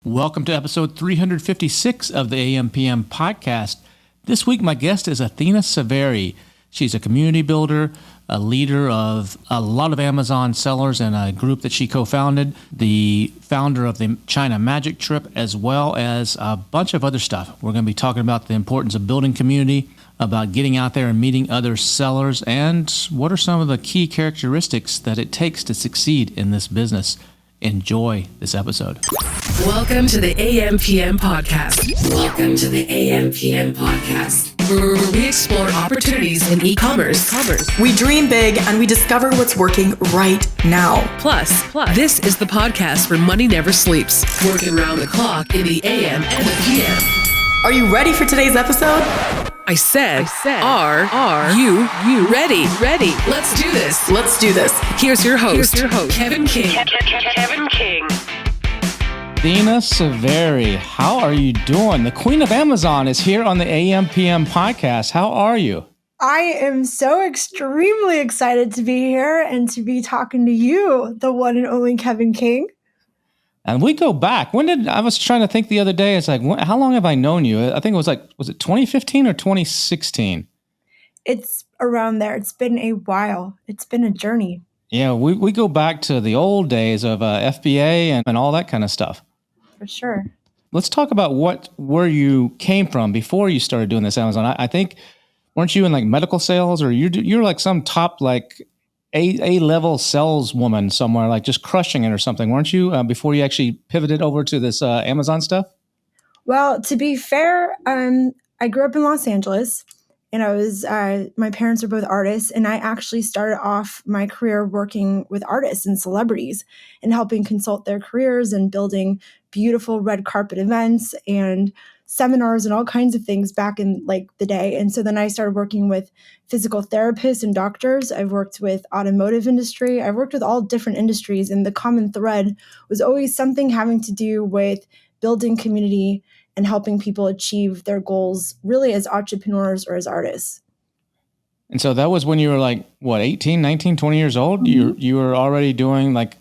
Welcome to episode 356 of the AMPM podcast. This week, my guest is Athena Severi. She's a community builder, a leader of a lot of Amazon sellers and a group that she co-founded, the founder of the China Magic Trip, as well as a bunch of other stuff. We're going to be talking about the importance of building community, about getting out there and meeting other sellers, and what are some of the key characteristics that it takes to succeed in this business. Enjoy this episode. Welcome to the AMPM podcast. Welcome to the AMPM podcast, where we explore opportunities in e-commerce. We dream big and we discover what's working right now. Plus, this is the podcast where money never sleeps, working around the clock in the AM and the PM. Are you ready for today's episode? I said, are you ready? Let's do this. Here's your host, Kevin King. Kevin King. Athena Severi, how are you doing? The Queen of Amazon is here on the AMPM podcast. How are you? I am so extremely excited to be here and to be talking to you, the one and only Kevin King. And we go back. I was trying to think the other day, it's like, how long have I known you? I think it was was it 2015 or 2016? It's around there. It's been a while. It's been a journey. Yeah, we go back to the old days of FBA and all that kind of stuff. For sure. Let's talk about where you came from before you started doing this Amazon. I think, weren't you in like medical sales, or you're like some top like A-level saleswoman somewhere, like just crushing it or something, weren't you, before you actually pivoted over to this Amazon stuff? Well, to be fair, I grew up in Los Angeles, and I was my parents are both artists, and I actually started off my career working with artists and celebrities and helping consult their careers and building beautiful red carpet events and seminars and all kinds of things back in like the day. And so then I started working with physical therapists and doctors. I've worked with automotive industry. I've worked with all different industries. And the common thread was always something having to do with building community and helping people achieve their goals really as entrepreneurs or as artists. And so that was when you were like, 18, 19, 20 years old? Mm-hmm. You were already doing like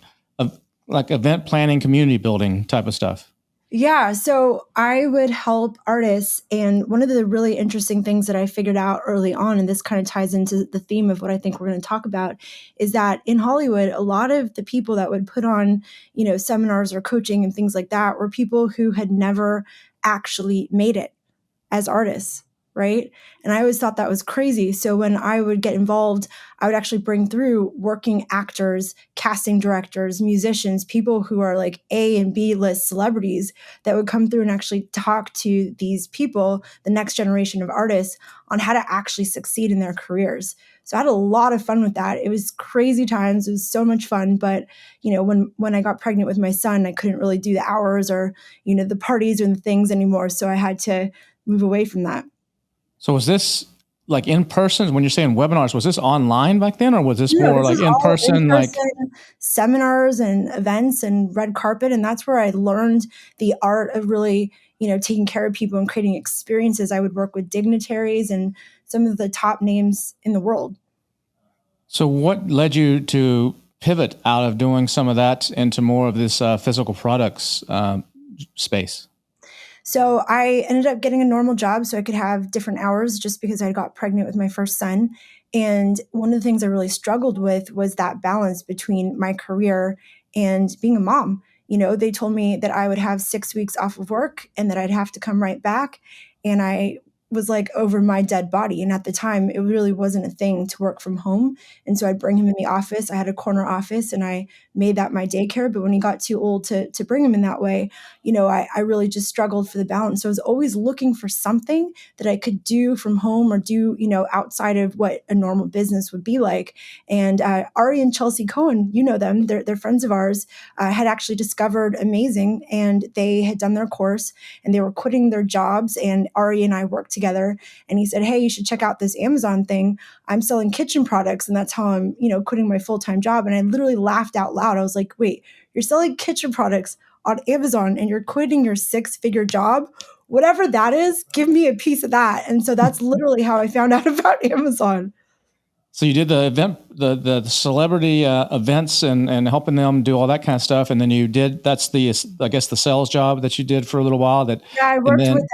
event planning, community building type of stuff. Yeah, so I would help artists. And one of the really interesting things that I figured out early on, and this kind of ties into the theme of what I think we're going to talk about, is that in Hollywood, a lot of the people that would put on, seminars or coaching and things like that were people who had never actually made it as artists, right? And I always thought that was crazy. So when I would get involved, I would actually bring through working actors, casting directors, musicians, people who are like A and B list celebrities that would come through and actually talk to these people, the next generation of artists, on how to actually succeed in their careers. So I had a lot of fun with that. It was crazy times. It was so much fun. But, when I got pregnant with my son, I couldn't really do the hours or, the parties or the things anymore. So I had to move away from that. So was this like in person? When you're saying webinars, was this online back then, or was this more like in person, like seminars and events and red carpet? And that's where I learned the art of really, taking care of people and creating experiences. I would work with dignitaries and some of the top names in the world. So what led you to pivot out of doing some of that into more of this physical products space? So I ended up getting a normal job so I could have different hours just because I got pregnant with my first son. And one of the things I really struggled with was that balance between my career and being a mom. They told me that I would have 6 weeks off of work and that I'd have to come right back. And I was like over my dead body. And at the time, it really wasn't a thing to work from home. And so I'd bring him in the office. I had a corner office and I made that my daycare. But when he got too old to bring him in that way, I really just struggled for the balance. So I was always looking for something that I could do from home or do, outside of what a normal business would be like. And Ari and Chelsea Cohen, them, they're friends of ours, had actually discovered Amazing, and they had done their course and they were quitting their jobs. And Ari and I worked together, and he said, "Hey, you should check out this Amazon thing. I'm selling kitchen products, and that's how I'm, quitting my full-time job." And I literally laughed out loud. I was like, "Wait, you're selling kitchen products on Amazon and you're quitting your 6-figure job? Whatever that is, give me a piece of that." And so that's literally how I found out about Amazon. So you did the event, the celebrity events and helping them do all that kind of stuff. And then that's I guess the sales job that you did for a little while Yeah, I and worked then, with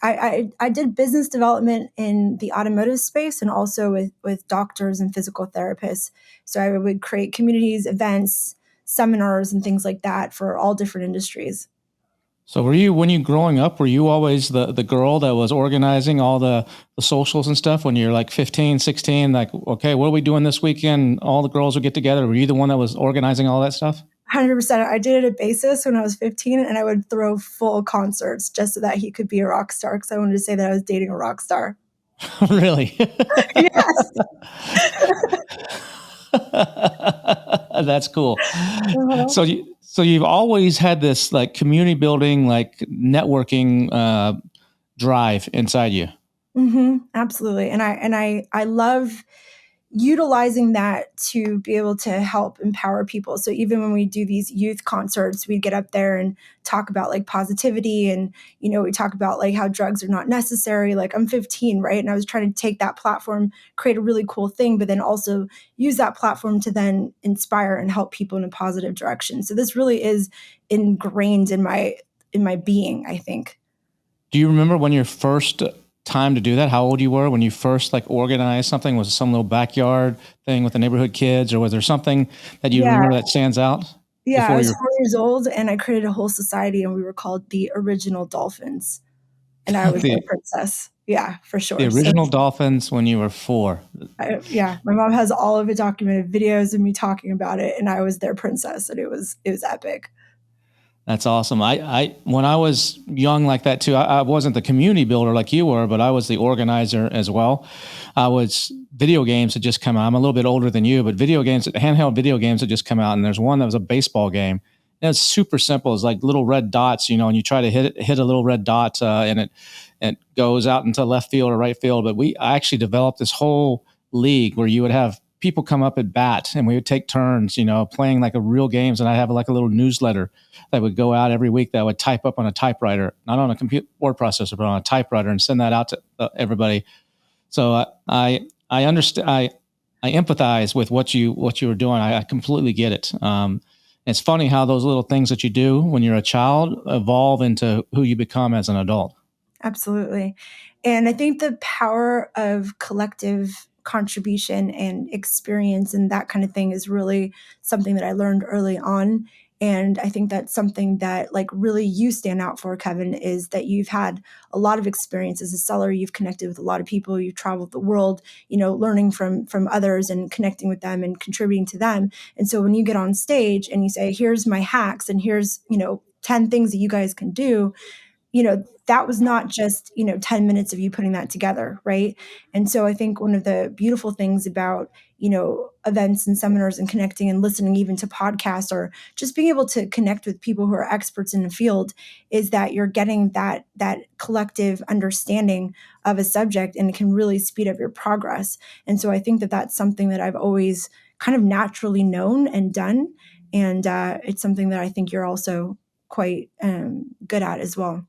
I did business development in the automotive space and also with doctors and physical therapists. So I would create communities, events, seminars, and things like that for all different industries. so when you growing up, were you always the girl that was organizing all the socials and stuff when you're like 15, 16, like, okay, what are we doing this weekend? All the girls would get together. Were you the one that was organizing all that stuff? 100%. I did it at basis when I was 15, and I would throw full concerts just so that he could be a rock star because I wanted to say that I was dating a rock star. Really? Yes. That's cool. Uh-huh. So you've always had this like community building, like networking drive inside you. Absolutely. And I love utilizing that to be able to help empower people. So even when we do these youth concerts, we get up there and talk about like positivity and, we talk about like how drugs are not necessary. Like I'm 15, right? And I was trying to take that platform, create a really cool thing, but then also use that platform to then inspire and help people in a positive direction. So this really is ingrained in my being, I think. Do you remember when your first time to do that? How old you were when you first like organized something? Was it some little backyard thing with the neighborhood kids, or was there something that you Yeah. remember that stands out? Yeah, I Before was you 4 years old and I created a whole society and we were called the Original Dolphins. And I was their the princess. Yeah, for the sure. So original Dolphins when you were 4? yeah, my mom has all of it documented videos of me talking about it and I was their princess and it was epic. That's awesome. I when I was young like that too, I wasn't the community builder like you were, but I was the organizer as well. Video games had just come out. I'm a little bit older than you, but handheld video games had just come out, and there's one that was a baseball game. And it's super simple. It's like little red dots, and you try to hit a little red dot, and it goes out into left field or right field. But I actually developed this whole league where you would have people come up at bat, and we would take turns, playing like a real games, and I'd have like a little newsletter that would go out every week that I would type up on a typewriter, not on a computer word processor, but on a typewriter, and send that out to everybody. So I understand. I empathize with what you were doing. I completely get it. It's funny how those little things that you do when you're a child evolve into who you become as an adult. Absolutely. And I think the power of collective contribution and experience and that kind of thing is really something that I learned early on. And I think that's something that like really you stand out for, Kevin, is that you've had a lot of experience as a seller. You've connected with a lot of people. You've traveled the world, learning from others and connecting with them and contributing to them. And so when you get on stage and you say, here's my hacks and here's, 10 things that you guys can do, that was not just, 10 minutes of you putting that together, right? And so I think one of the beautiful things about, events and seminars and connecting and listening even to podcasts or just being able to connect with people who are experts in the field is that you're getting that collective understanding of a subject and it can really speed up your progress. And so I think that that's something that I've always kind of naturally known and done. And it's something that I think you're also quite good at as well.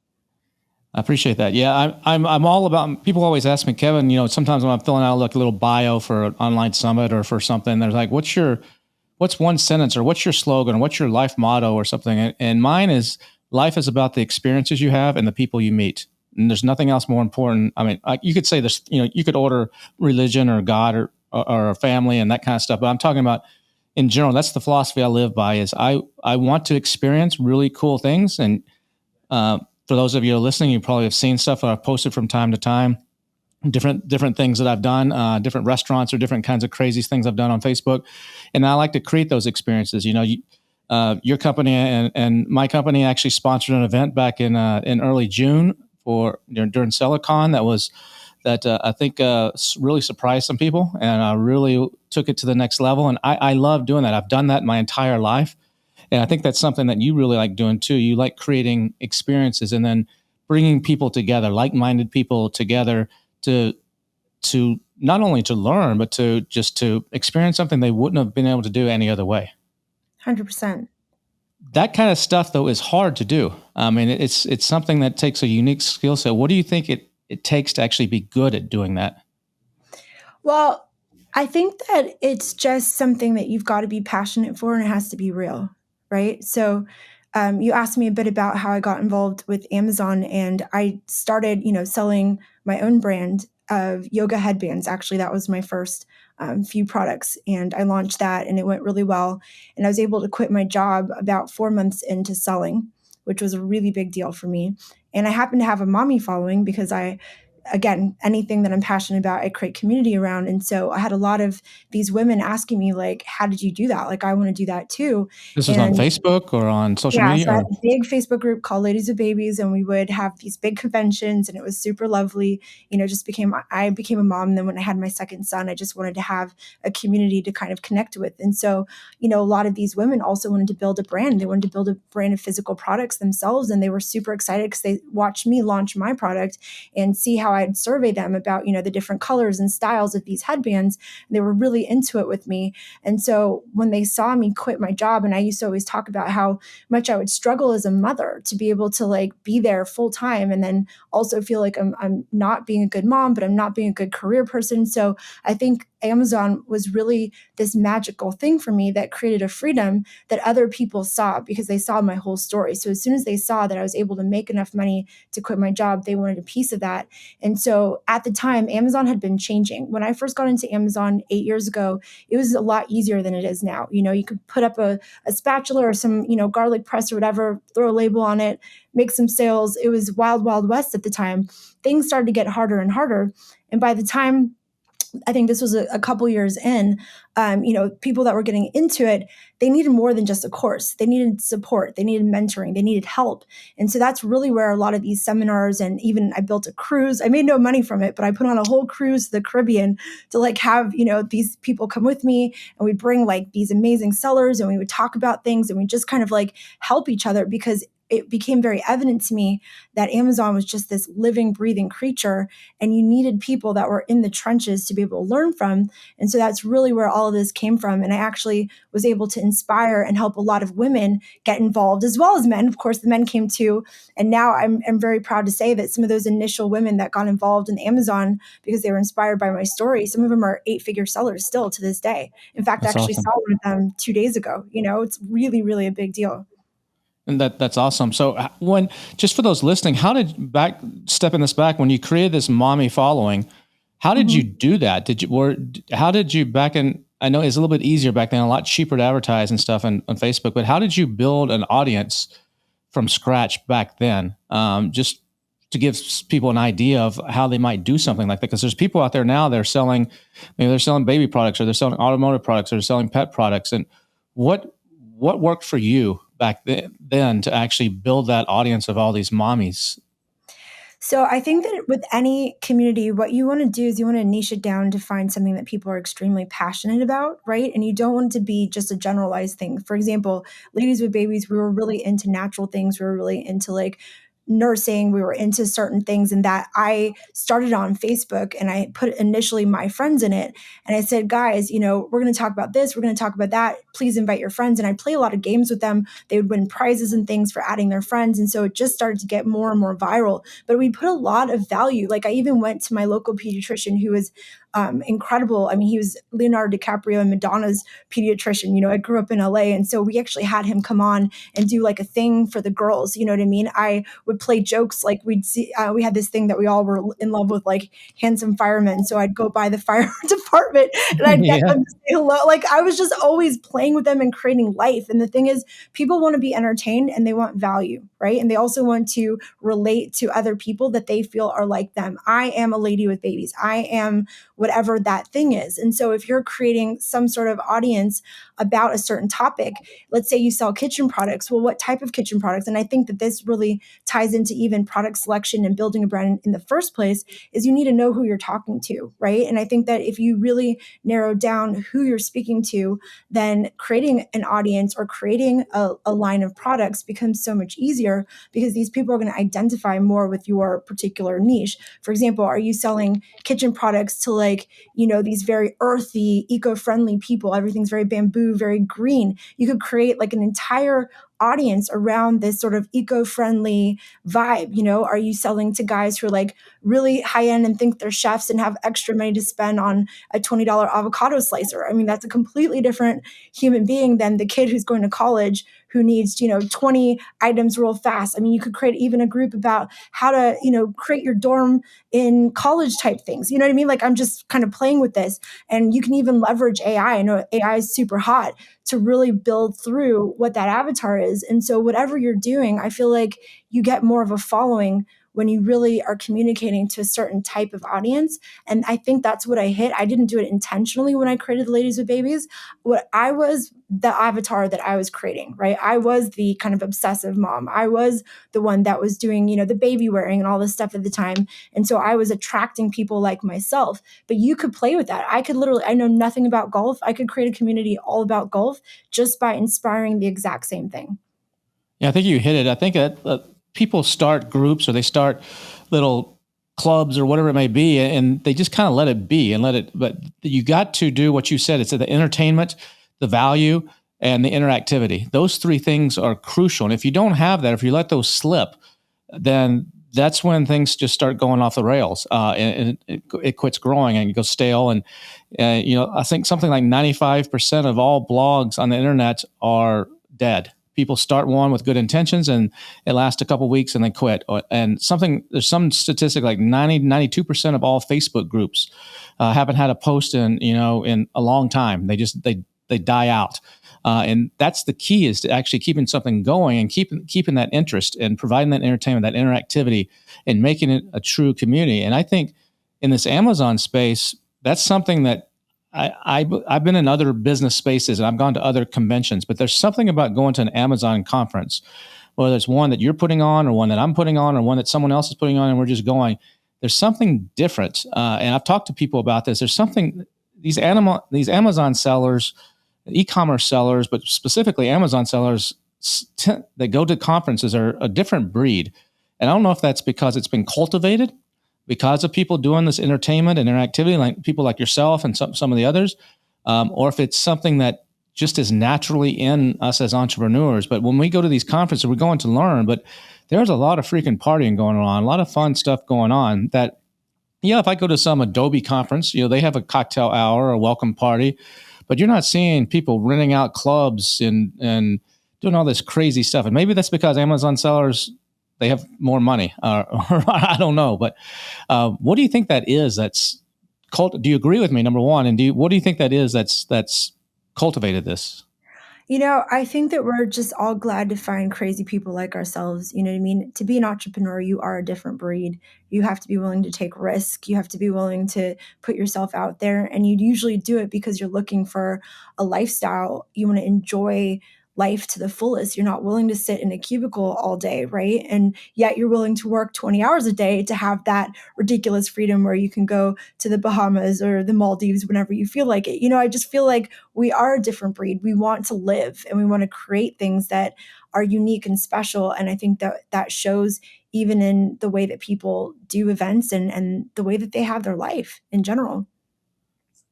I appreciate that. Yeah, I'm all about. People always ask me, Kevin. Sometimes when I'm filling out like a little bio for an online summit or for something, they're like, "What's one sentence or what's your slogan or what's your life motto or something?" And mine is, "Life is about the experiences you have and the people you meet." And there's nothing else more important. I mean, you could say this. You could order religion or God or a family and that kind of stuff. But I'm talking about in general. That's the philosophy I live by. Is I want to experience really cool things and. For those of you listening, you probably have seen stuff that I've posted from time to time, different things that I've done, different restaurants or different kinds of crazy things I've done on Facebook. And I like to create those experiences. Your company and my company actually sponsored an event back in early June during SellerCon that I think really surprised some people, and I really took it to the next level. And I love doing that. I've done that my entire life. And I think that's something that you really like doing too. You like creating experiences and then bringing people together, like-minded people together to not only to learn, but to experience something they wouldn't have been able to do any other way. 100%. That kind of stuff though is hard to do. I mean, it's something that takes a unique skill set. What do you think it takes to actually be good at doing that? Well, I think that it's just something that you've got to be passionate for and it has to be real, right? So you asked me a bit about how I got involved with Amazon and I started, selling my own brand of yoga headbands. Actually, that was my first few products and I launched that and it went really well. And I was able to quit my job about 4 months into selling, which was a really big deal for me. And I happened to have a mommy following because again, anything that I'm passionate about, I create community around. And so I had a lot of these women asking me, like, how did you do that? Like, I want to do that too. This was on And Facebook or on social yeah, media? so I had Or a big Facebook group called Ladies with Babies, and we would have these big conventions, and it was super lovely. I became a mom, and then when I had my second son, I just wanted to have a community to kind of connect with. And so, a lot of these women also wanted to build a brand. They wanted to build a brand of physical products themselves, and they were super excited because they watched me launch my product and see how I'd survey them about, the different colors and styles of these headbands. And they were really into it with me. And so when they saw me quit my job, and I used to always talk about how much I would struggle as a mother to be able to like be there full time and then also feel like I'm not being a good mom, but I'm not being a good career person. So I think Amazon was really this magical thing for me that created a freedom that other people saw because they saw my whole story. So as soon as they saw that I was able to make enough money to quit my job, they wanted a piece of that. And so at the time, Amazon had been changing. When I first got into Amazon 8 years ago, it was a lot easier than it is now. You could put up a spatula or some, garlic press or whatever, throw a label on it, make some sales. It was wild, wild west at the time. Things started to get harder and harder. And by the time I think this was a couple years in, people that were getting into it, they needed more than just a course. They needed support. They needed mentoring. They needed help. And so that's really where a lot of these seminars, and even I built a cruise. I made no money from it, but I put on a whole cruise to the Caribbean to like have, these people come with me and we bring like these amazing sellers and we would talk about things and we just kind of like help each other because it became very evident to me that Amazon was just this living, breathing creature, and you needed people that were in the trenches to be able to learn from. And so that's really where all of this came from. And I actually was able to inspire and help a lot of women get involved, as well as men. Of course, the men came too. And now I'm very proud to say that some of those initial women that got involved in Amazon because they were inspired by my story, some of them are 8-figure sellers still to this day. In fact, I that's actually awesome. saw one of them 2 days ago. It's really, really a big deal. And that's awesome. So when, just for those listening, stepping this back, when you created this mommy following, how did you do that? How did you back in, I know it's a little bit easier back then, a lot cheaper to advertise and stuff on Facebook, but how did you build an audience from scratch back then? Just to give people an idea of how they might do something like that. Because there's people out there now, they're selling baby products, or they're selling automotive products, or they're selling pet products. And what worked for you back then to actually build that audience of all these mommies? So I think that with any community, what you want to do is you want to niche it down to find something that people are extremely passionate about, right? And you don't want it to be just a generalized thing. For example, Ladies with Babies, we were really into natural things. We were really into like nursing. We were into certain things, and that I started on Facebook and I put initially my friends in it. And I said, guys, we're going to talk about this. We're going to talk about that. Please invite your friends. And I play a lot of games with them. They would win prizes and things for adding their friends. And so it just started to get more and more viral. But we put a lot of value. Like I even went to my local pediatrician who was incredible. I mean, he was Leonardo DiCaprio and Madonna's pediatrician. I grew up in LA. And so we actually had him come on and do like a thing for the girls. You know what I mean? I would play jokes. Like we had this thing that we all were in love with, like handsome firemen. So I'd go by the fire department and I'd get them to say hello. Like I was just always playing with them and creating life. And the thing is, people want to be entertained and they want value, right? And they also want to relate to other people that they feel are like them. I am a lady with babies. I am whatever that thing is. And so if you're creating some sort of audience about a certain topic, let's say you sell kitchen products, well, what type of kitchen products? And I think that this really ties into even product selection and building a brand in the first place, is you need to know who you're talking to, right? And I think that if you really narrow down who you're speaking to, then creating an audience or creating a line of products becomes so much easier because these people are going to identify more with your particular niche. For example, are you selling kitchen products to these very earthy, eco-friendly people? Everything's very bamboo blue, very green. You could create like an entire audience around this sort of eco-friendly vibe. Are you selling to guys who are like really high end and think they're chefs and have extra money to spend on a $20 avocado slicer? I mean, that's a completely different human being than the kid who's going to college who needs, 20 items real fast. I mean, you could create even a group about how to, create your dorm in college type things. You know what I mean? Like, I'm just kind of playing with this, and you can even leverage AI. I know AI is super hot to really build through what that avatar is. And so whatever you're doing, I feel like you get more of a following when you really are communicating to a certain type of audience. And I think that's what I hit. I didn't do it intentionally when I created Ladies with Babies. What I was the avatar that I was creating, right? I was the kind of obsessive mom. I was the one that was doing, the baby wearing and all this stuff at the time. And so I was attracting people like myself. But you could play with that. I know nothing about golf. I could create a community all about golf just by inspiring the exact same thing. Yeah, I think you hit it. I think that people start groups or they start little clubs or whatever it may be, and they just kind of let it be but you got to do what you said. It's the entertainment, the value, and the interactivity. Those three things are crucial. And if you don't have that, if you let those slip, then that's when things just start going off the rails, and it quits growing and it goes stale. And, I think something like 95% of all blogs on the internet are dead. People start one with good intentions and it lasts a couple of weeks and they quit. And there's some statistic like 92% of all Facebook groups haven't had a post in a long time. They die out. And that's the key, is to actually keeping something going and keeping that interest and providing that entertainment, that interactivity, and making it a true community. And I think in this Amazon space, that's something that I've been in other business spaces and I've gone to other conventions, but there's something about going to an Amazon conference, whether it's one that you're putting on or one that I'm putting on or one that someone else is putting on and we're just going. There's something different. And I've talked to people about this. There's something, these Amazon sellers, e-commerce sellers, but specifically Amazon sellers that go to conferences are a different breed. And I don't know if that's because it's been cultivated because of people doing this entertainment and interactivity, like people like yourself and some of the others, or if it's something that just is naturally in us as entrepreneurs. But when we go to these conferences, we're going to learn, but there's a lot of freaking partying going on, a lot of fun stuff going on that, if I go to some Adobe conference, they have a cocktail hour, a welcome party, but you're not seeing people renting out clubs and doing all this crazy stuff. And maybe that's because Amazon sellers, they have more money, or I don't know. But what do you think that is? Do you agree with me, number one? And what do you think that is that's cultivated this? I think that we're just all glad to find crazy people like ourselves. You know what I mean? To be an entrepreneur, you are a different breed. You have to be willing to take risk. You have to be willing to put yourself out there. And you usually do it because you're looking for a lifestyle. You want to enjoy life to the fullest. You're not willing to sit in a cubicle all day, right? And yet you're willing to work 20 hours a day to have that ridiculous freedom where you can go to the Bahamas or the Maldives whenever you feel like it. I just feel like we are a different breed. We want to live and we want to create things that are unique and special. And I think that shows even in the way that people do events and the way that they have their life in general.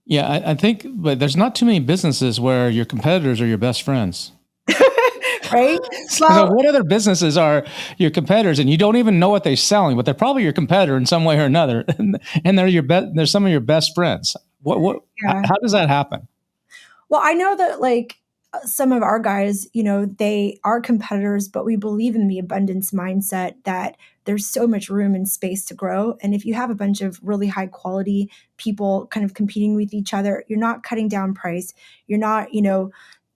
Yeah, I think, but there's not too many businesses where your competitors are your best friends. Right? So what other businesses are your competitors, and you don't even know what they're selling, but they're probably your competitor in some way or another, and they're some of your best friends. How does that happen? Well, I know that some of our guys, they are competitors, but we believe in the abundance mindset that there's so much room and space to grow. And if you have a bunch of really high quality people kind of competing with each other, you're not cutting down price. You're not,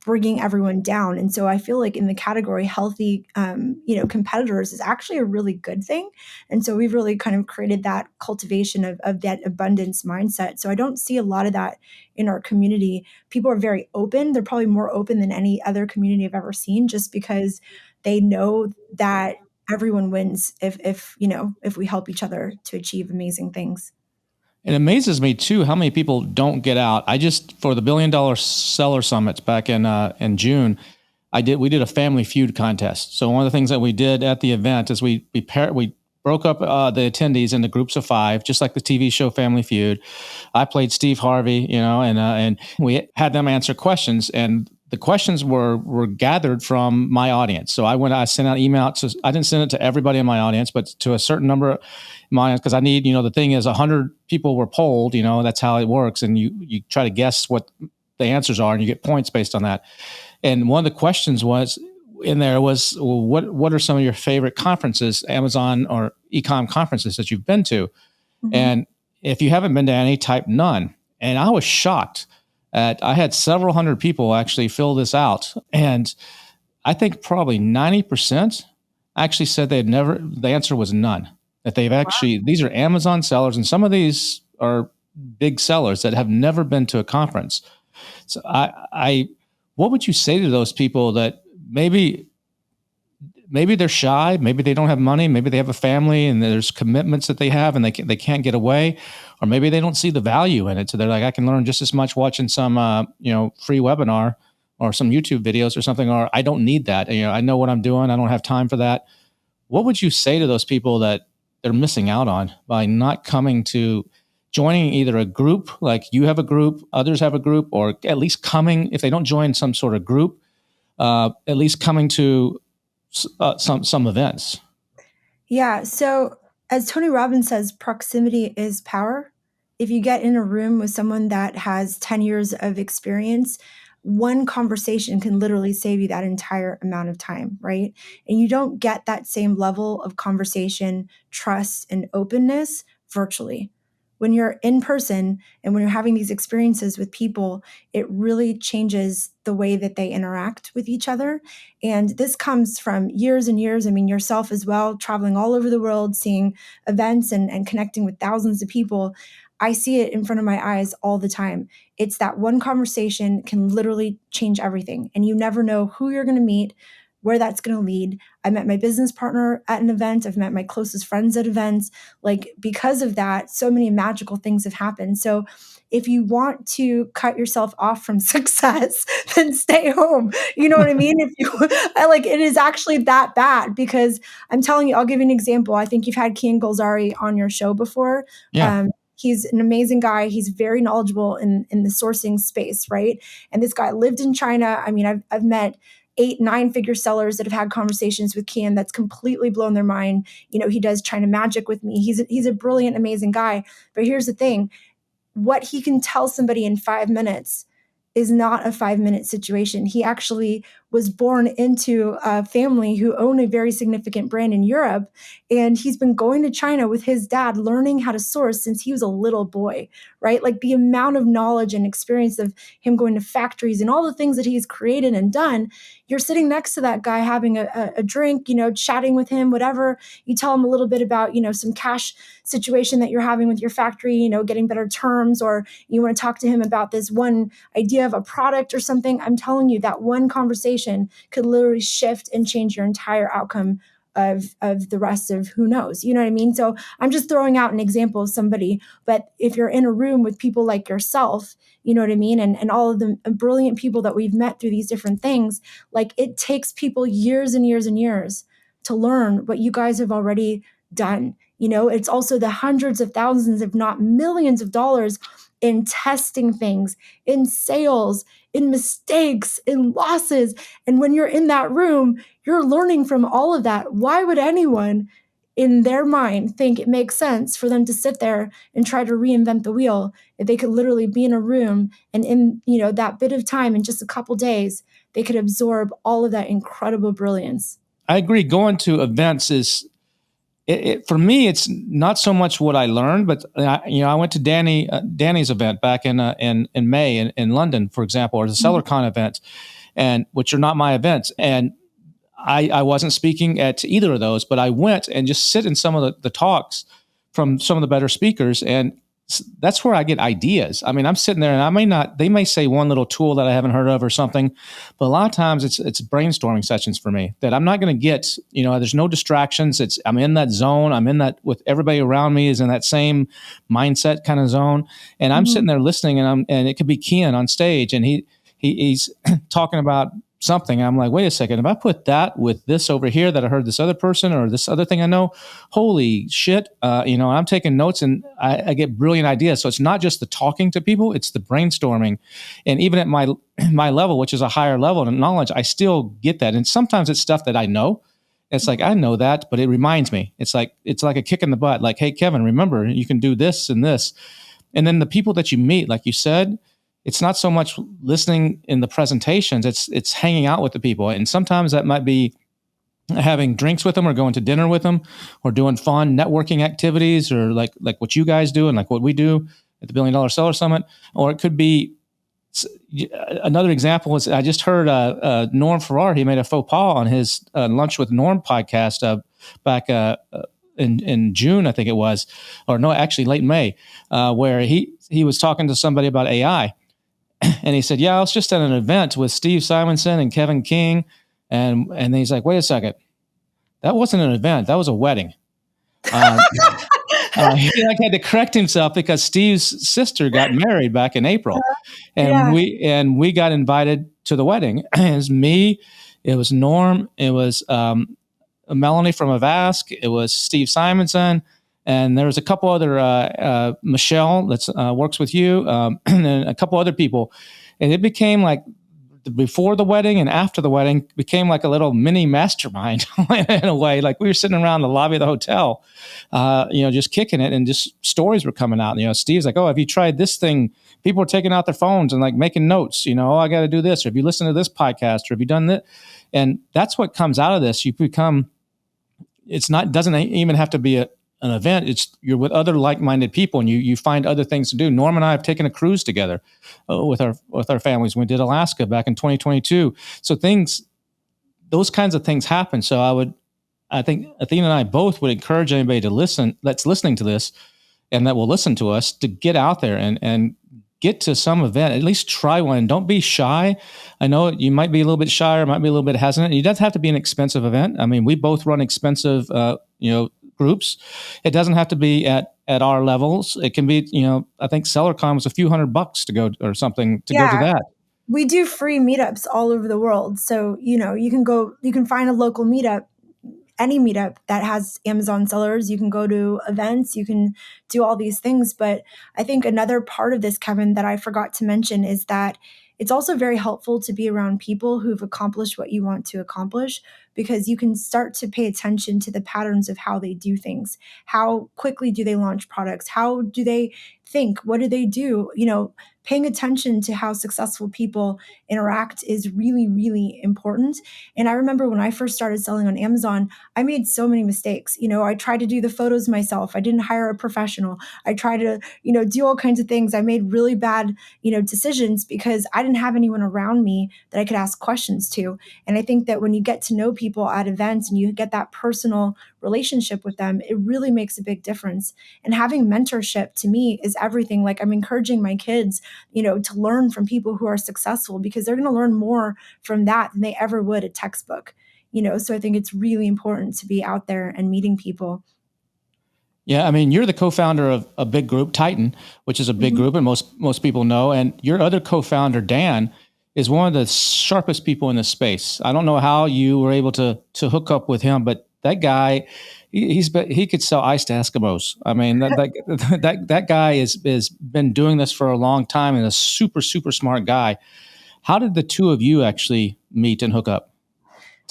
bringing everyone down. And so I feel like in the category healthy, competitors is actually a really good thing. And so we've really kind of created that cultivation of that abundance mindset. So I don't see a lot of that in our community. People are very open. They're probably more open than any other community I've ever seen, just because they know that everyone wins if we help each other to achieve amazing things. It amazes me too how many people don't get out. For the $1 Billion Seller Summits back in June, we did a Family Feud contest. So one of the things that we did at the event is we broke up the attendees into groups of 5, just like the TV show Family Feud. I played Steve Harvey, and we had them answer questions, and the questions were gathered from my audience. So I sent out email. I didn't send it to everybody in my audience, but to a certain number of my audience, because I need, the thing is 100 people were polled, that's how it works. And you try to guess what the answers are and you get points based on that. And one of the questions was, well, what are some of your favorite conferences, Amazon or e-com conferences that you've been to? Mm-hmm. And if you haven't been to any, type none. And I was shocked. I had several hundred people actually fill this out. And I think probably 90% actually said the answer was none. That they've actually, these are Amazon sellers, and some of these are big sellers that have never been to a conference. So what would you say to those people that maybe they're shy, maybe they don't have money, maybe they have a family and there's commitments that they have and they can't get away, or maybe they don't see the value in it. So they're like, I can learn just as much watching some, free webinar or some YouTube videos or something, or I don't need that. I know what I'm doing. I don't have time for that. What would you say to those people that they're missing out on by not coming to joining either a group, like you have a group, others have a group, or at least coming, if they don't join some sort of group, at least coming to some events? Yeah. So as Tony Robbins says, proximity is power. If you get in a room with someone that has 10 years of experience, one conversation can literally save you that entire amount of time, right? And you don't get that same level of conversation, trust, and openness virtually. When you're in person and when you're having these experiences with people, it really changes the way that they interact with each other. And this comes from years and years. I mean, yourself as well, traveling all over the world, seeing events and connecting with thousands of people. I see it in front of my eyes all the time. It's that one conversation can literally change everything. And you never know who you're going to meet, where that's going to lead. I met my business partner at an event. I've met my closest friends at events. Like, because of that, so many magical things have happened. So if you want to cut yourself off from success, then stay home. You know what I mean? It is actually that bad, because I'm telling you, I'll give you an example. I think you've had Kian Golzari on your show before. Yeah. He's an amazing guy. He's very knowledgeable in the sourcing space, right? And this guy lived in China. I mean, I've met 8, 9-figure sellers that have had conversations with Kian that's completely blown their mind. He does China magic with me. He's a brilliant, amazing guy. But here's the thing. What he can tell somebody in 5 minutes is not a 5-minute situation. He actually was born into a family who own a very significant brand in Europe. And he's been going to China with his dad, learning how to source since he was a little boy, right? Like, the amount of knowledge and experience of him going to factories and all the things that he's created and done. You're sitting next to that guy having a drink, chatting with him, whatever. You tell him a little bit about, some cash situation that you're having with your factory, getting better terms, or you want to talk to him about this one idea of a product or something. I'm telling you, that one conversation could literally shift and change your entire outcome of the rest of who knows. You know what I mean? So I'm just throwing out an example of somebody. But if you're in a room with people like yourself, you know what I mean? And all of the brilliant people that we've met through these different things, like, it takes people years and years and years to learn what you guys have already done. It's also the hundreds of thousands, if not millions of dollars in testing things, in sales, in mistakes, in losses. And when you're in that room, you're learning from all of that. Why would anyone in their mind think it makes sense for them to sit there and try to reinvent the wheel if they could literally be in a room and in that bit of time, in just a couple days, they could absorb all of that incredible brilliance? I agree. Going to events is, for me, it's not so much what I learned, but I went to Danny's event back in May in London, for example, or the SellerCon event, and which are not my events. And I wasn't speaking at either of those, but I went and just sit in some of the talks from some of the better speakers, and that's where I get ideas. I mean, I'm sitting there and they may say one little tool that I haven't heard of or something, but a lot of times it's brainstorming sessions for me that I'm not going to get, there's no distractions. I'm in that zone. I'm in that with everybody around me is in that same mindset kind of zone. And I'm sitting there listening, and it could be Kian on stage, and he's talking about something. I'm like, wait a second, if I put that with this over here that I heard this other person or this other thing I know, holy shit, I'm taking notes and I get brilliant ideas. So it's not just the talking to people, it's the brainstorming. And even at my level, which is a higher level of knowledge, I still get that. And sometimes it's stuff that I know. It's like, I know that, but it reminds me. It's like a kick in the butt. Like, hey, Kevin, remember, you can do this and this. And then the people that you meet, like you said, it's not so much listening in the presentations, it's hanging out with the people. And sometimes that might be having drinks with them or going to dinner with them or doing fun networking activities or like what you guys do and like what we do at the $1 Billion Seller Summit. Or it could be another example is I just heard Norm Farrar, he made a faux pas on his Lunch with Norm podcast back in June, I think it was, or no, actually late May, where he was talking to somebody about AI. And he said, yeah, I was just at an event with Steve Simonson and Kevin King. And he's like, wait a second. That wasn't an event. That was a wedding. He had to correct himself because Steve's sister got married back in April. And we got invited to the wedding. It was me. It was Norm. It was Melanie from Avask. It was Steve Simonson. And there was a couple other, Michelle that works with you, and then a couple other people. And it became like before the wedding and after the wedding became like a little mini mastermind in a way. Like we were sitting around the lobby of the hotel, just kicking it and just stories were coming out. Steve's like, oh, have you tried this thing? People are taking out their phones and like making notes, oh, I got to do this. Or have you listened to this podcast or have you done that? And that's what comes out of this. You become, doesn't even have to be an event. You're with other like-minded people and you find other things to do. Norm and I have taken a cruise together with our families. We did Alaska back in 2022. So those kinds of things happen. So I think Athena and I both would encourage anybody to listen, that's listening to this and that will listen to us, to get out there and get to some event, at least try one. Don't be shy. I know you might be a little bit shy or might be a little bit hesitant. It doesn't have to be an expensive event. I mean, we both run expensive, groups. It doesn't have to be at our levels. It can be, I think SellerCon was a few $100 to go or something to go to that. We do free meetups all over the world. So, you can find a local meetup, any meetup that has Amazon sellers. You can go to events, you can do all these things. But I think another part of this, Kevin, that I forgot to mention is that it's also very helpful to be around people who've accomplished what you want to accomplish, because you can start to pay attention to the patterns of how they do things. How quickly do they launch products? How do they think? What do they do? Paying attention to how successful people interact is really, really important. And I remember when I first started selling on Amazon, I made so many mistakes. I tried to do the photos myself. I didn't hire a professional. I tried to, do all kinds of things. I made really bad, decisions because I didn't have anyone around me that I could ask questions to. And I think that when you get to know people at events and you get that personal relationship with them, it really makes a big difference. And having mentorship to me is everything. Like I'm encouraging my kids, to learn from people who are successful, because they're going to learn more from that than they ever would a textbook, so I think it's really important to be out there and meeting people. Yeah, I mean, you're the co-founder of a big group, Titan, which is a big group, and most people know. And your other co-founder, Dan, is one of the sharpest people in the space. I don't know how you were able to hook up with him, but that guy, he could sell ice to Eskimos. I mean, that guy is been doing this for a long time and a super, super smart guy. How did the two of you actually meet and hook up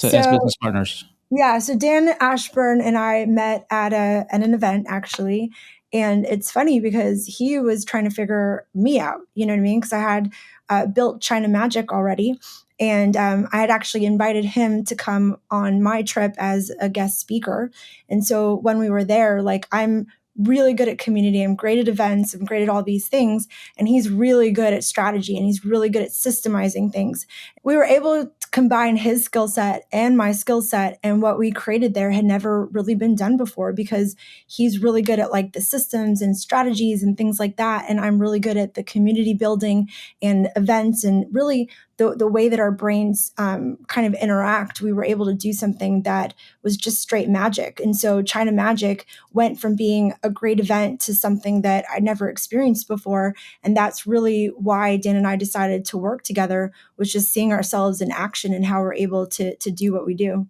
as business partners? Yeah, so Dan Ashburn and I met at an event actually, and it's funny because he was trying to figure me out. You know what I mean? Because I had built China Magic already, and I had actually invited him to come on my trip as a guest speaker. And so when we were there, like I'm really good at community, I'm great at events, I'm great at all these things, and he's really good at strategy and he's really good at systemizing things. We were able to combine his skill set and my skill set, and what we created there had never really been done before, because he's really good at like the systems and strategies and things like that, and I'm really good at the community building and events and really the way that our brains kind of interact, we were able to do something that was just straight magic. And so China Magic went from being a great event to something that I never experienced before. And that's really why Dan and I decided to work together, was just seeing ourselves in action and how we're able to do what we do.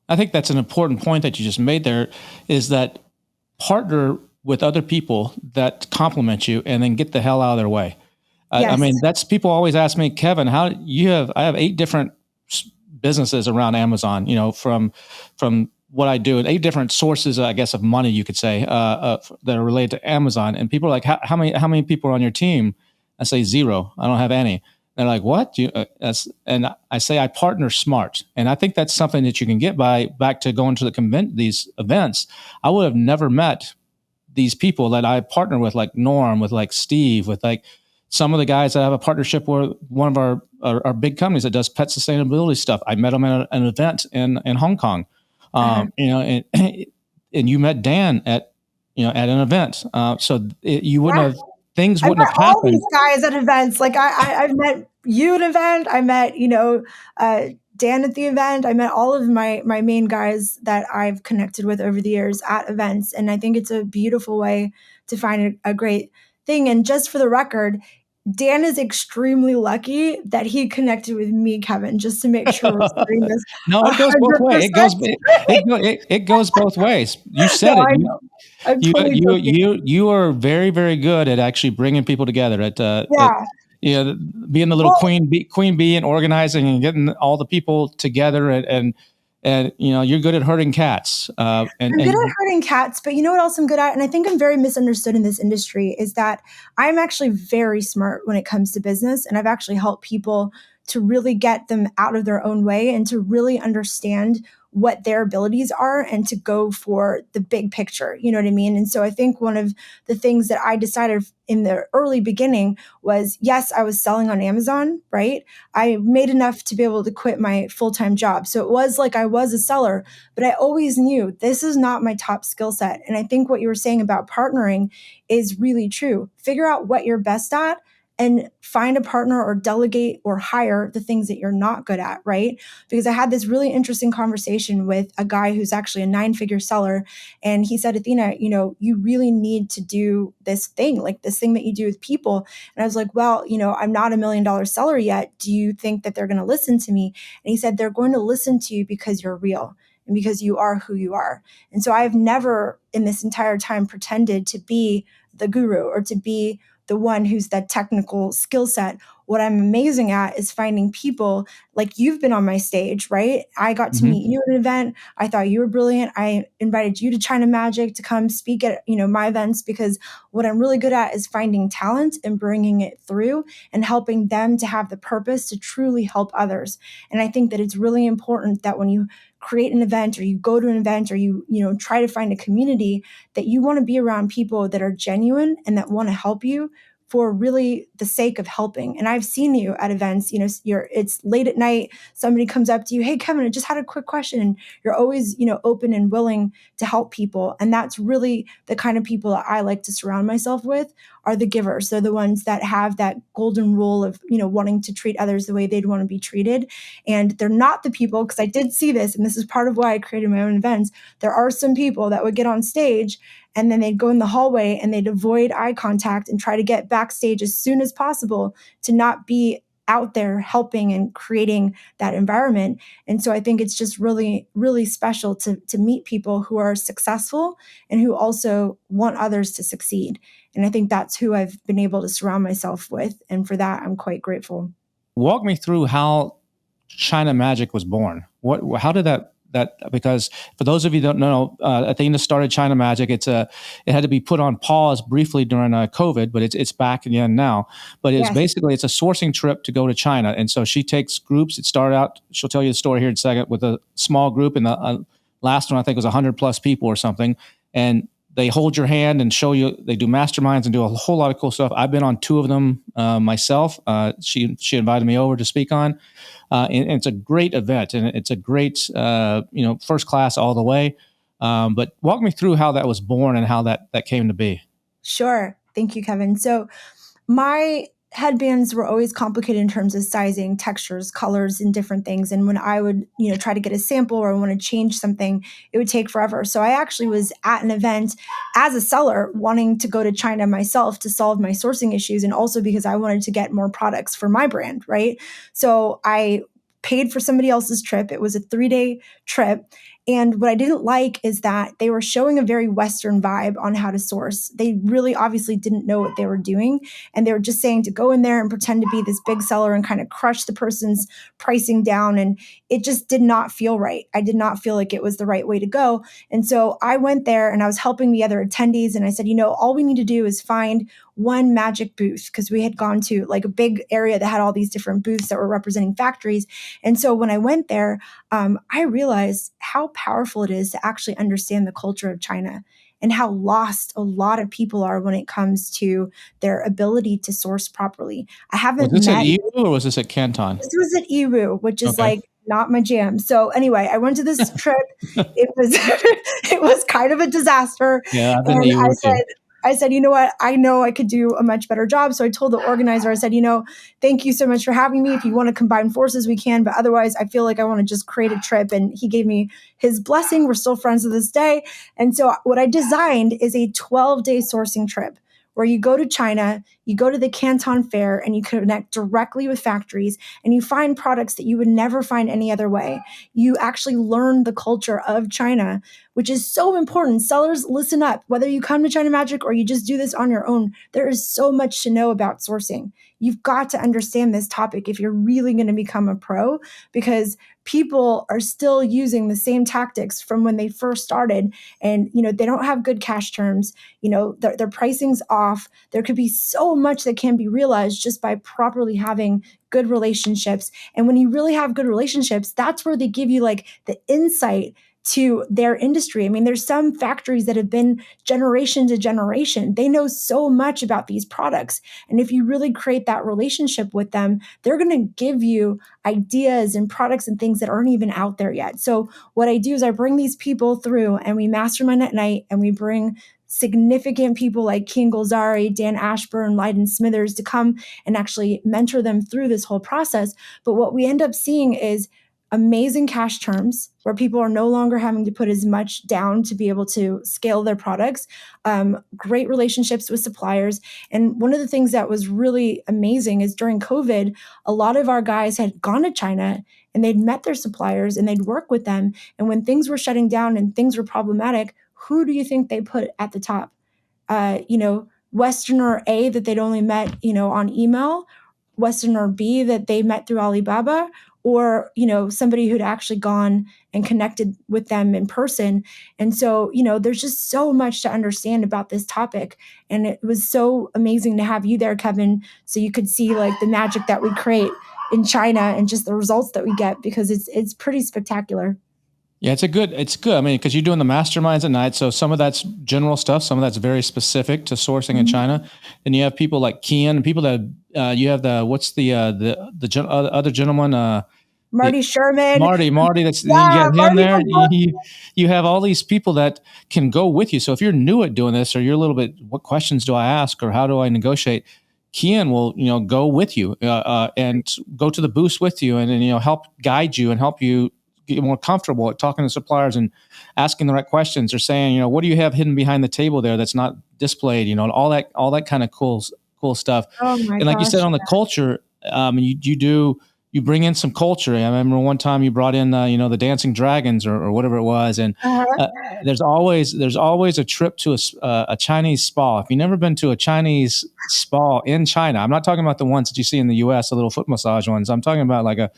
I think that's an important point that you just made there, is that partner with other people that complement you and then get the hell out of their way. Yes. I mean, that's, people always ask me, Kevin, I have 8 different businesses around Amazon, from what I do, and 8 different sources, I guess, of money, you could say, that are related to Amazon. And people are like, how many people are on your team? I say 0. I don't have any. They're like, what? And I say, I partner smart. And I think that's something that you can get back to going to these events. I would have never met these people that I partner with, like Norm, with like Steve, with like some of the guys that I have a partnership with, one of our big companies that does pet sustainability stuff. I met them at an event in Hong Kong, and you met Dan at an event. So you wouldn't have, things wouldn't have happened. All these guys at events, like I've met you at an event. I met Dan at the event. I met all of my main guys that I've connected with over the years at events, and I think it's a beautiful way to find a great thing. And just for the record, Dan is extremely lucky that he connected with me, Kevin, just to make sure we're doing this. No, it goes both ways. It goes both ways. You said no, it. I know. I'm totally you are very, very good at actually bringing people together. Being the little queen bee and organizing and getting all the people together, and you're good at herding cats. I'm good at herding cats, but you know what else I'm good at? And I think I'm very misunderstood in this industry, is that I'm actually very smart when it comes to business. And I've actually helped people to really get them out of their own way and to really understand what their abilities are and to go for the big picture. You know what I mean? And so I think one of the things that I decided in the early beginning was, yes, I was selling on Amazon, right? I made enough to be able to quit my full-time job. So it was like I was a seller, but I always knew this is not my top skill set. And I think what you were saying about partnering is really true. Figure out what you're best at and find a partner or delegate or hire the things that you're not good at, right? Because I had this really interesting conversation with a guy who's actually a 9-figure seller. And he said, Athena, you really need to do this thing, like this thing that you do with people. And I was like, well, I'm not $1 million seller yet. Do you think that they're going to listen to me? And he said, they're going to listen to you because you're real and because you are who you are. And so I've never in this entire time pretended to be the guru or to be the one who's that technical skill set. What I'm amazing at is finding people like you've been on my stage, right? I got to meet you at an event. I thought you were brilliant. I invited you to China Magic to come speak at, my events, because what I'm really good at is finding talent and bringing it through and helping them to have the purpose to truly help others. And I think that it's really important that when you create an event or you go to an event or you try to find a community, that you want to be around people that are genuine and that want to help you for really the sake of helping. And I've seen you at events, it's late at night, somebody comes up to you, hey, Kevin, I just had a quick question. And you're always, open and willing to help people. And that's really the kind of people that I like to surround myself with, are the givers. They're the ones that have that golden rule of, wanting to treat others the way they'd want to be treated. And they're not the people, because I did see this, and this is part of why I created my own events. There are some people that would get on stage and then they'd go in the hallway and they'd avoid eye contact and try to get backstage as soon as possible to not be out there helping and creating that environment. And so I think it's just really, really special to meet people who are successful and who also want others to succeed. And I think that's who I've been able to surround myself with. And for that, I'm quite grateful. Walk me through how China Magic was born. How did that, because for those of you who don't know, Athena started China Magic. It had to be put on pause briefly during COVID, but it's back again now. But it's basically, it's a sourcing trip to go to China. And so she takes groups. It started out, she'll tell you the story here in a second, with a small group. And the last one, I think, was 100 plus people or something. And they hold your hand and show you, they do masterminds and do a whole lot of cool stuff. I've been on 2 of them myself. She invited me over to speak on. And it's a great event, and it's a great, first class all the way. But walk me through how that was born and how that came to be. Sure. Thank you, Kevin. So my headbands were always complicated in terms of sizing, textures, colors, and different things. And when I would, try to get a sample or want to change something, it would take forever. So I actually was at an event as a seller wanting to go to China myself to solve my sourcing issues. And also because I wanted to get more products for my brand, right? So I paid for somebody else's trip. It was a 3-day trip. And what I didn't like is that they were showing a very Western vibe on how to source. They really obviously didn't know what they were doing. And they were just saying to go in there and pretend to be this big seller and kind of crush the person's pricing down. And it just did not feel right. I did not feel like it was the right way to go. And so I went there and I was helping the other attendees. And I said, all we need to do is find one magic booth, because we had gone to like a big area that had all these different booths that were representing factories. And so when I went there, I realized how powerful it is to actually understand the culture of China and how lost a lot of people are when it comes to their ability to source properly. I haven't Was this met. at Yiwu or was this at Canton? This was at Yiwu, which is Okay. like not my jam. So anyway, I went to this trip. It was it was kind of a disaster. Yeah, I've been to And Yiwu too. I said, you know what? I know I could do a much better job. So I told the organizer, I said, thank you so much for having me. If you want to combine forces, we can. But otherwise, I feel like I want to just create a trip. And he gave me his blessing. We're still friends to this day. And so what I designed is a 12-day sourcing trip where you go to China, you go to the Canton Fair, and you connect directly with factories, and you find products that you would never find any other way. You actually learn the culture of China, which is so important. Sellers, listen up. Whether you come to China Magic or you just do this on your own, there is so much to know about sourcing. You've got to understand this topic if you're really going to become a pro, because people are still using the same tactics from when they first started, and they don't have good cash terms. Their pricing's off. There could be so much that can be realized just by properly having good relationships. And when you really have good relationships, that's where they give you like the insight to their industry. I mean, there's some factories that have been generation to generation. They know so much about these products. And if you really create that relationship with them, they're going to give you ideas and products and things that aren't even out there yet. So what I do is I bring these people through and we mastermind at night, and we bring significant people like King Golzari, Dan Ashburn, Lyden Smithers to come and actually mentor them through this whole process. But what we end up seeing is amazing cash terms where people are no longer having to put as much down to be able to scale their products, great relationships with suppliers. And one of the things that was really amazing is during COVID, a lot of our guys had gone to China and they'd met their suppliers and they'd work with them. And when things were shutting down and things were problematic, who do you think they put at the top? Westerner A that they'd only met, on email, Westerner B that they met through Alibaba, or, somebody who'd actually gone and connected with them in person. And so, there's just so much to understand about this topic. And it was so amazing to have you there, Kevin, so you could see like the magic that we create in China and just the results that we get, because it's pretty spectacular. Yeah, it's good. I mean, because you're doing the masterminds at night, so some of that's general stuff, some of that's very specific to sourcing in China. And you have people like Kian, people that you have other gentleman, Marty Sherman. Marty. That's you Yeah, got him there. Marty. You have all these people that can go with you. So if you're new at doing this, or you're a little bit, what questions do I ask, or how do I negotiate? Kian will, go with you and go to the booth with you, and help guide you and help you get more comfortable at talking to suppliers and asking the right questions, or saying, what do you have hidden behind the table there that's not displayed? All that kind of cool stuff. Oh my And like you gosh, said on the culture, you bring in some culture. I remember one time you brought in, the dancing dragons or whatever it was. And there's always a trip to a Chinese spa. If you've never been to a Chinese spa in China, I'm not talking about the ones that you see in the US, the little foot massage ones. I'm talking about like a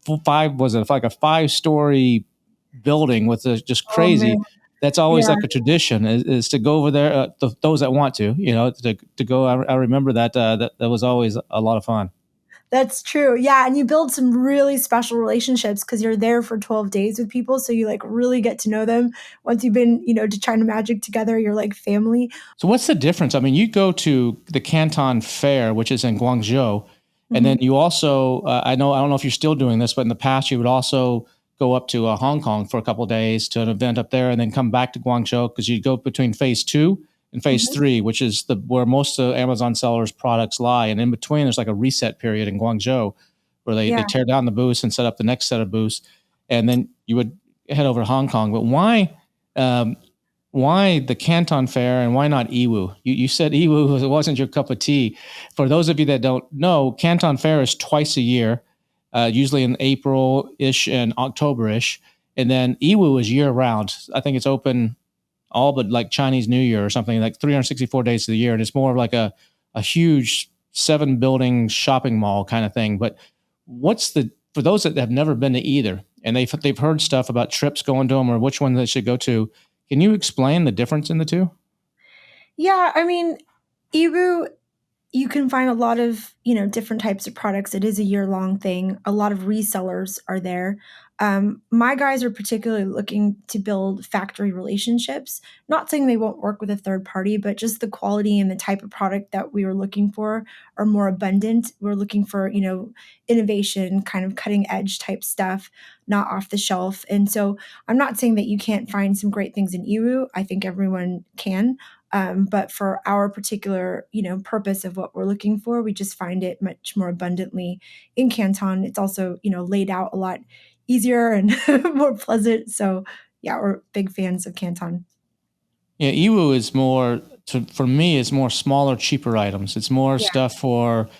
5-story building with just crazy. That's always like a tradition is to go over there. Those that want to go. I remember that was always a lot of fun. That's true. Yeah. And you build some really special relationships because you're there for 12 days with people. So you like really get to know them. Once you've been, to China Magic together, you're like family. So what's the difference? I mean, you go to the Canton Fair, which is in Guangzhou. And then you also, I don't know if you're still doing this, but in the past you would also go up to Hong Kong for a couple of days to an event up there, and then come back to Guangzhou, because you go between phase 2 in phase 3, which is where most of Amazon sellers' products lie. And in between, there's like a reset period in Guangzhou where they tear down the booths and set up the next set of booths. And then you would head over to Hong Kong. But why the Canton Fair and why not Yiwu? You said Yiwu wasn't your cup of tea. For those of you that don't know, Canton Fair is twice a year, usually in April-ish and October-ish. And then Yiwu is year-round. I think it's open all but like Chinese New Year or something, like 364 days of the year. And it's more of like a huge 7-building shopping mall kind of thing. But for those that have never been to either, and they've heard stuff about trips going to them or which one they should go to, can you explain the difference in the two? Yeah, I mean, Yiwu, you can find a lot of, different types of products. It is a year-long thing. A lot of resellers are there. My guys are particularly looking to build factory relationships. Not saying they won't work with a third party, but just the quality and the type of product that we were looking for are more abundant. We're looking for, innovation, kind of cutting edge type stuff, not off the shelf. And so I'm not saying that you can't find some great things in Yiwu. I think everyone can. But for our particular, purpose of what we're looking for, we just find it much more abundantly in Canton. It's also, laid out a lot easier and more pleasant. So yeah, we're big fans of Canton. Yeah, Yiwu is for me, it's more smaller, cheaper items. It's more stuff for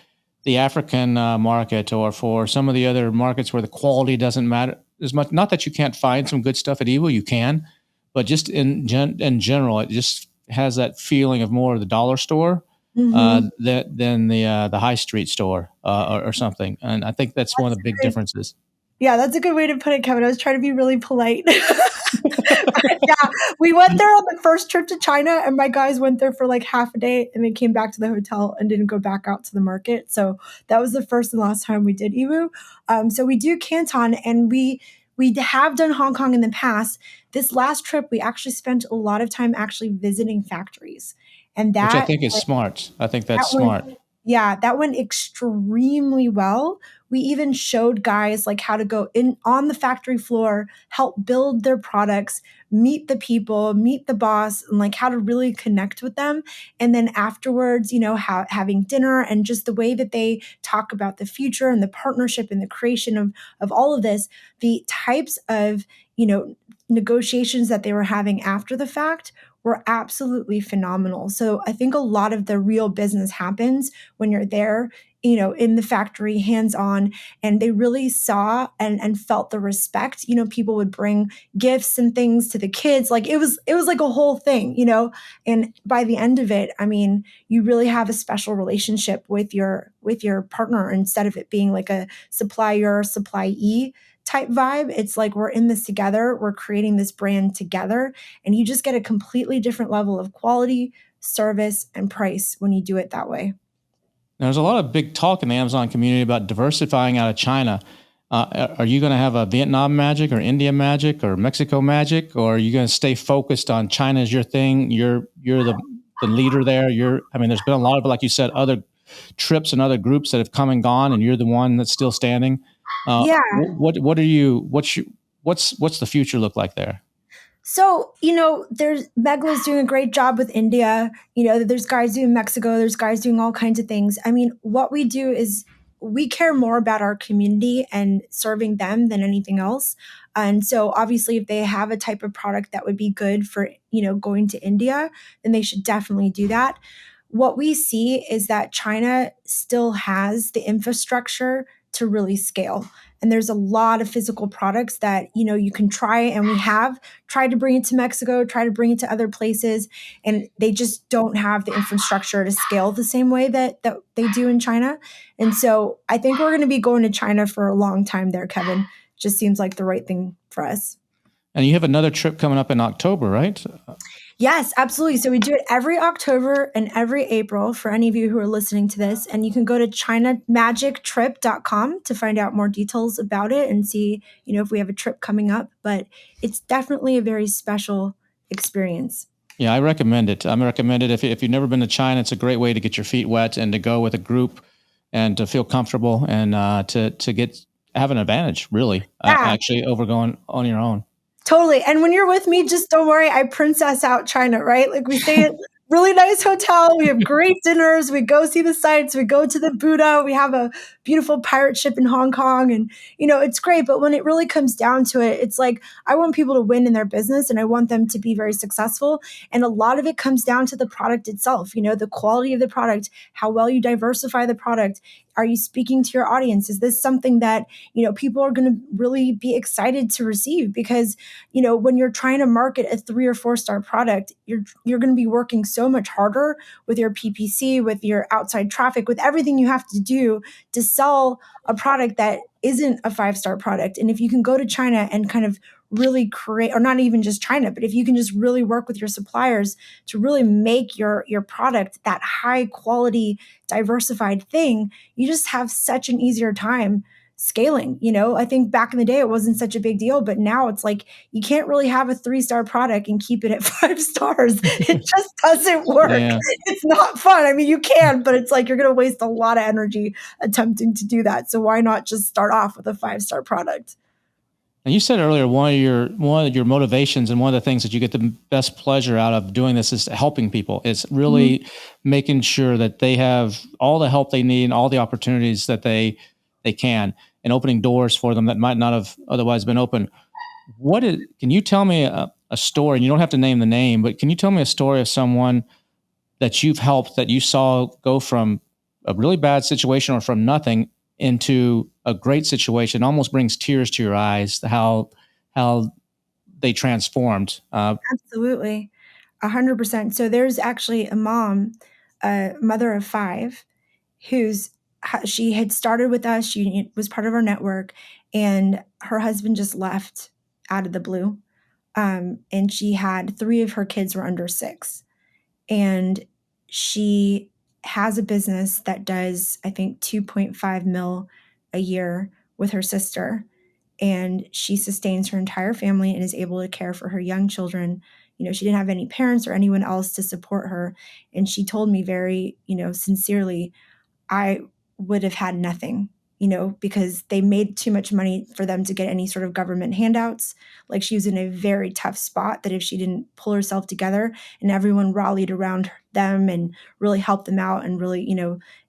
the African market or for some of the other markets where the quality doesn't matter as much. Not that you can't find some good stuff at Yiwu, you can, but just in general, it just has that feeling of more of the dollar store than the high street store or something. And I think that's one of the big differences. Yeah, that's a good way to put it, Kevin. I was trying to be really polite. Yeah, we went there on the first trip to China, and my guys went there for like half a day, and they came back to the hotel and didn't go back out to the market. So that was the first and last time we did Yiwu. So we do Canton, and we have done Hong Kong in the past. This last trip, we actually spent a lot of time actually visiting factories, and which I think is smart. I think that's smart. That went extremely well. We even showed guys like how to go in on the factory floor, help build their products, meet the people, meet the boss, and like how to really connect with them. And then afterwards, having dinner and just the way that they talk about the future and the partnership and the creation of all of this, the types of, negotiations that they were having after the fact were absolutely phenomenal. So I think a lot of the real business happens when you're there, in the factory, hands-on, and they really saw and felt the respect. People would bring gifts and things to the kids. Like it was like a whole thing, and by the end of it, I mean, you really have a special relationship with your partner instead of it being like a supplier, supplyee type vibe. It's like we're in this together, we're creating this brand together, and you just get a completely different level of quality, service, and price when you do it that way. There's a lot of big talk in the Amazon community about diversifying out of China. Are you going to have a Vietnam magic or India magic or Mexico magic, or are you going to stay focused on China as your thing? You're the leader there. There's been a lot of, like you said, other trips and other groups that have come and gone, and you're the one that's still standing. What's the future look like there? So, there's Megla's doing a great job with India. There's guys doing Mexico. There's guys doing all kinds of things. I mean, what we do is we care more about our community and serving them than anything else. And so obviously if they have a type of product that would be good for, going to India, then they should definitely do that. What we see is that China still has the infrastructure to really scale. And there's a lot of physical products that, you can try, and we have tried to bring it to Mexico, try to bring it to other places, and they just don't have the infrastructure to scale the same way that they do in China. And so I think we're going to be going to China for a long time there, Kevin. Just seems like the right thing for us. And you have another trip coming up in October, right? Yes, absolutely. So we do it every October and every April for any of you who are listening to this. And you can go to ChinaMagicTrip.com to find out more details about it and see, if we have a trip coming up. But it's definitely a very special experience. Yeah, I recommend it. If you've never been to China, it's a great way to get your feet wet and to go with a group and to feel comfortable and to have an advantage, really, actually over going on your own. Totally. And when you're with me, just don't worry, I princess out China, right? Like we say it really nice hotel. We have great dinners. We go see the sights. We go to the Buddha. We have a beautiful pirate ship in Hong Kong. And, it's great. But when it really comes down to it, it's like, I want people to win in their business and I want them to be very successful. And a lot of it comes down to the product itself, the quality of the product, how well you diversify the product. Are you speaking to your audience? Is this something that, people are going to really be excited to receive? Because, when you're trying to market a 3 or 4-star product, you're going to be working so much harder with your PPC, with your outside traffic, with everything you have to do to sell a product that isn't a 5-star product. And if you can go to China and kind of really create, or not even just China, but if you can just really work with your suppliers to really make your product that high quality, diversified thing, you just have such an easier time scaling. I think back in the day, it wasn't such a big deal, but now it's like, you can't really have a 3-star product and keep it at 5 stars. It just doesn't work. Yeah. It's not fun. I mean, you can, but it's like, you're going to waste a lot of energy attempting to do that. So why not just start off with a 5-star product? And you said earlier, one of your motivations and one of the things that you get the best pleasure out of doing this is helping people. It's really making sure that they have all the help they need and all the opportunities that they can, and opening doors for them that might not have otherwise been open. Can you tell me a story, and you don't have to name the name, but can you tell me a story of someone that you've helped that you saw go from a really bad situation or from nothing into a great situation? Almost brings tears to your eyes, how they transformed. Absolutely. 100%. So there's actually a mother of 5, she had started with us. She was part of our network, and her husband just left out of the blue. And she had 3 of her kids were under 6. And she has a business that does, I think, 2.5 mil a year with her sister. And she sustains her entire family and is able to care for her young children. She didn't have any parents or anyone else to support her. And she told me very, sincerely, I would have had nothing, because they made too much money for them to get any sort of government handouts. Like, she was in a very tough spot that if she didn't pull herself together and everyone rallied around them and really helped them out and really,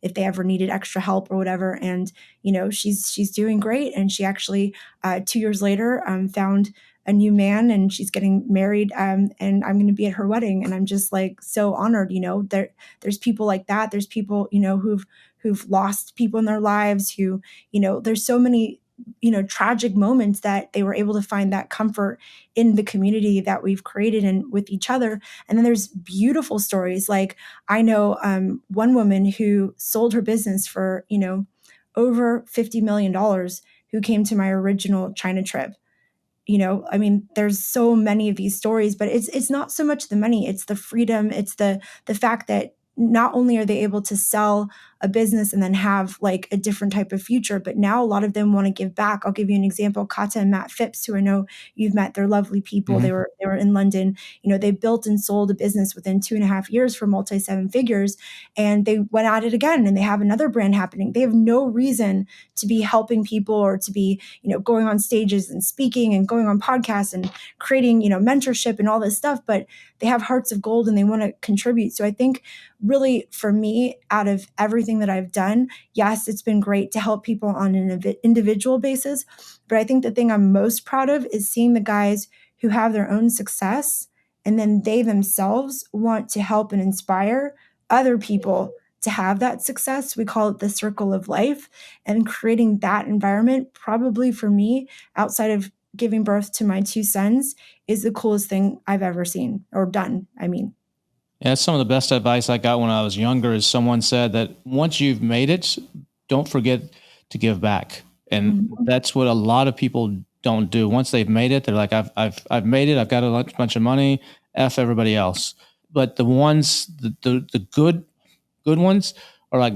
if they ever needed extra help or whatever. And, she's doing great. And she actually 2 years later found a new man, and she's getting married, and I'm going to be at her wedding. And I'm just like so honored. There's people like that. There's people, who've lost people in their lives, who, there's so many, tragic moments that they were able to find that comfort in the community that we've created and with each other. And then there's beautiful stories. Like, I know one woman who sold her business for, over $50 million, who came to my original China trip. I mean, there's so many of these stories, but it's not so much the money, it's the freedom, it's the fact that not only are they able to sell a business and then have like a different type of future, but now a lot of them want to give back. I'll give you an example. Kata and Matt Phipps, who I know you've met, they're lovely people. Mm-hmm. They were in London. They built and sold a business within 2.5 years for multi-7 figures, and they went at it again, and they have another brand happening. They have no reason to be helping people or to be, going on stages and speaking and going on podcasts and creating, mentorship and all this stuff, but they have hearts of gold and they want to contribute. So I think really for me, out of everything that I've done, yes, it's been great to help people on an individual basis. But I think the thing I'm most proud of is seeing the guys who have their own success, and then they themselves want to help and inspire other people to have that success. We call it the circle of life, and creating that environment, probably for me, outside of giving birth to my 2 sons, is the coolest thing I've ever seen or done. I mean, yeah, that's some of the best advice I got when I was younger. Is someone said that once you've made it, don't forget to give back, and that's what a lot of people don't do. Once they've made it, they're like, I've made it. I've got a bunch of money. F everybody else. But the ones, the good ones are like,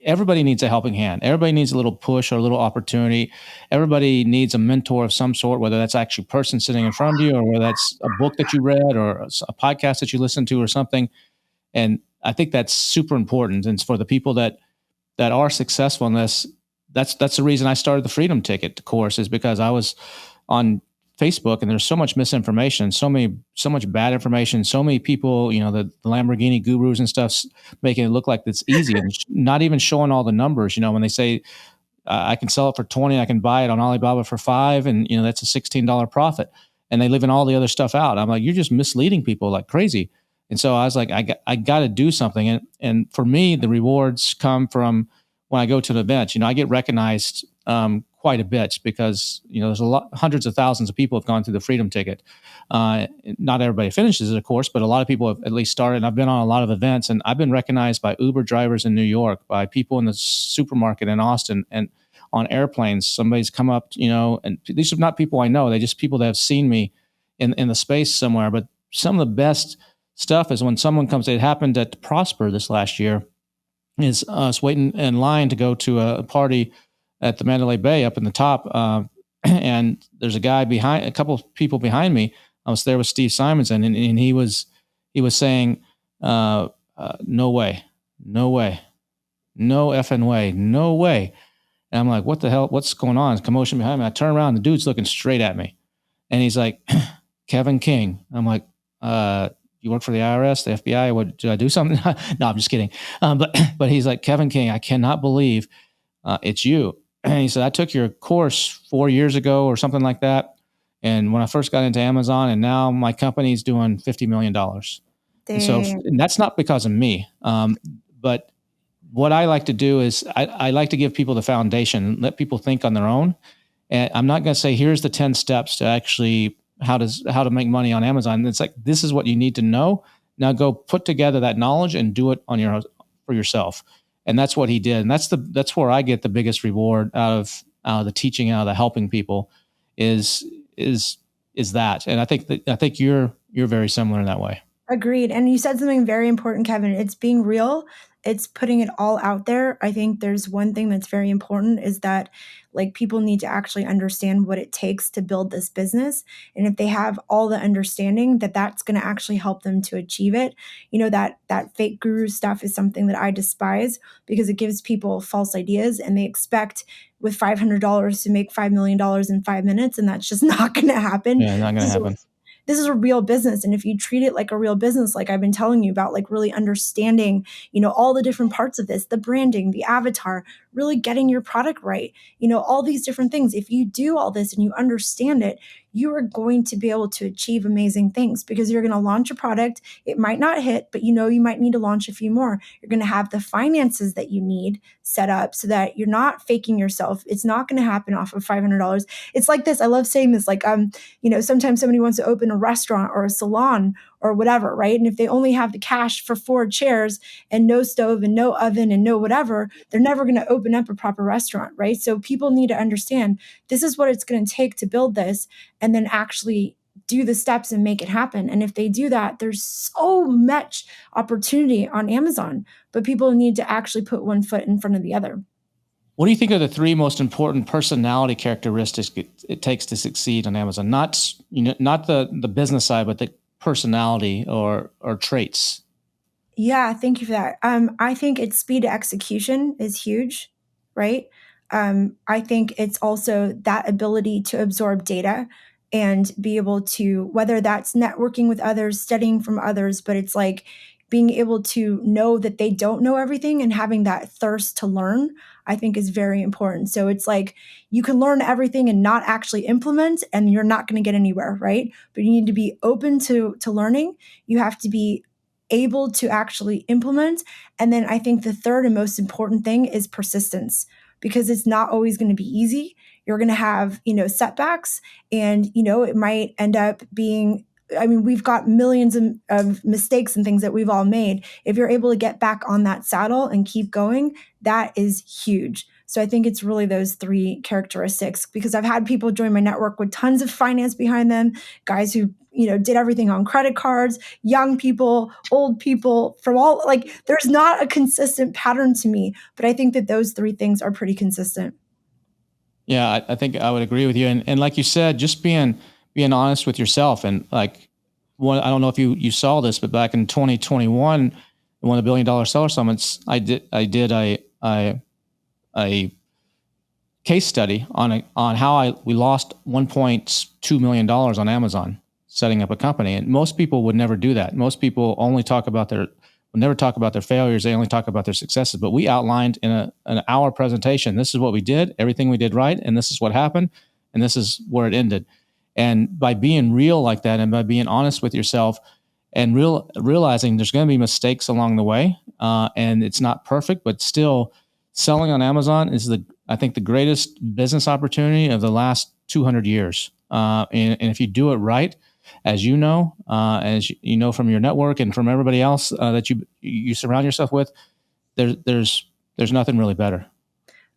everybody needs a helping hand. Everybody needs a little push or a little opportunity. Everybody needs a mentor of some sort, whether that's actually a person sitting in front of you or whether that's a book that you read or a podcast that you listen to or something. And I think that's super important. And for the people that are successful in this, that's the reason I started the Freedom Ticket course, is because I was on Facebook, and there's so much misinformation, so much bad information, so many people, the Lamborghini gurus and stuff making it look like it's easy and not even showing all the numbers. When they say I can sell it for 20, I can buy it on Alibaba for 5, and that's a $16 profit, and they leaving all the other stuff out. I'm like, you're just misleading people like crazy. And so I was like, I got to do something. And for me, the rewards come from when I go to an event. I get recognized quite a bit because there's hundreds of thousands of people have gone through the Freedom Ticket. Not everybody finishes it, of course, but a lot of people have at least started. And I've been on a lot of events, and I've been recognized by Uber drivers in New York, by people in the supermarket in Austin, and on airplanes. Somebody's come up, and these are not people I know. They're just people that have seen me in the space somewhere. But some of the best stuff is when someone comes. It happened at Prosper this last year. Is us waiting in line to go to a party at the Mandalay Bay up in the top, and there's a couple of people behind me. I was there with Steve Simonson, and he was saying, "No way, no way, no effing way, no way." And I'm like, "What the hell? What's going on?" There's commotion behind me. I turn around, the dude's looking straight at me, and he's like, "Kevin King." I'm like, "You work for the IRS, the FBI? What, did I do something?" No, I'm just kidding. But he's like, "Kevin King, I cannot believe it's you." And he said, "I took your course 4 years ago or something like that. And when I first got into Amazon, and now my company's doing $50 million. And that's not because of me. But what I like to do is I like to give people the foundation, let people think on their own. And I'm not going to say, here's the 10 steps to actually how to make money on Amazon. It's like, this is what you need to know. Now go put together that knowledge and do it for yourself." And that's what he did. And that's where I get the biggest reward out of the teaching, out of the helping people is that. And I think you're very similar in that way. Agreed. And you said something very important, Kevin. It's being real. It's putting it all out there. I think there's one thing that's very important is that people need to actually understand what it takes to build this business. And if they have all the understanding that's going to actually help them to achieve it, that fake guru stuff is something that I despise because it gives people false ideas and they expect with $500 to make $5 million in 5 minutes. And that's just not going to happen. Yeah, not going to happen. This is a real business. And if you treat it like a real business, like I've been telling you about, really understanding, all the different parts of this, the branding, the avatar, really getting your product right, all these different things. If you do all this and you understand it, you are going to be able to achieve amazing things because you're going to launch a product. It might not hit, but you might need to launch a few more. You're going to have the finances that you need set up so that you're not faking yourself. It's not going to happen off of $500. It's like this. I love saying this, sometimes somebody wants to open a restaurant or a salon or whatever, right? And if they only have the cash for 4 chairs and no stove and no oven and no whatever, they're never going to open up a proper restaurant, right? So people need to understand this is what it's going to take to build this and then actually do the steps and make it happen. And if they do that, there's so much opportunity on Amazon, but people need to actually put one foot in front of the other. What do you think are the 3 most important personality characteristics it takes to succeed on Amazon? Not the business side, but the personality or traits. Yeah, thank you for that. I think its speed to execution is huge, right? I think it's also that ability to absorb data and be able to, whether that's networking with others, studying from others, but it's being able to know that they don't know everything and having that thirst to learn, I think is very important. So it's you can learn everything and not actually implement, and you're not going to get anywhere, right? But you need to be open to learning. You have to be able to actually implement. And then I think the third and most important thing is persistence, because it's not always going to be easy. You're going to have, setbacks, and, it might end up being, we've got millions of mistakes and things that we've all made. If you're able to get back on that saddle and keep going, that is huge. So I think it's really those 3 characteristics, because I've had people join my network with tons of finance behind them, guys who, did everything on credit cards, young people, old people, from all, there's not a consistent pattern to me, but I think that those 3 things are pretty consistent. Yeah, I think I would agree with you. And like you said, just being honest with yourself. And I don't know if you saw this, but back in 2021, one of the $1 billion seller summits, I did a case study on how we lost $1.2 million on Amazon setting up a company. And most people would never do that. Most people only would never talk about their failures. They only talk about their successes. But we outlined in an hour presentation, this is what we did, everything we did right, and this is what happened, and this is where it ended. And by being real like that, and by being honest with yourself, and realizing there's going to be mistakes along the way, and it's not perfect, but still, selling on Amazon is I think the greatest business opportunity of the last 200 years. And if you do it right, as you know from your network and from everybody else that you surround yourself with, there's nothing really better.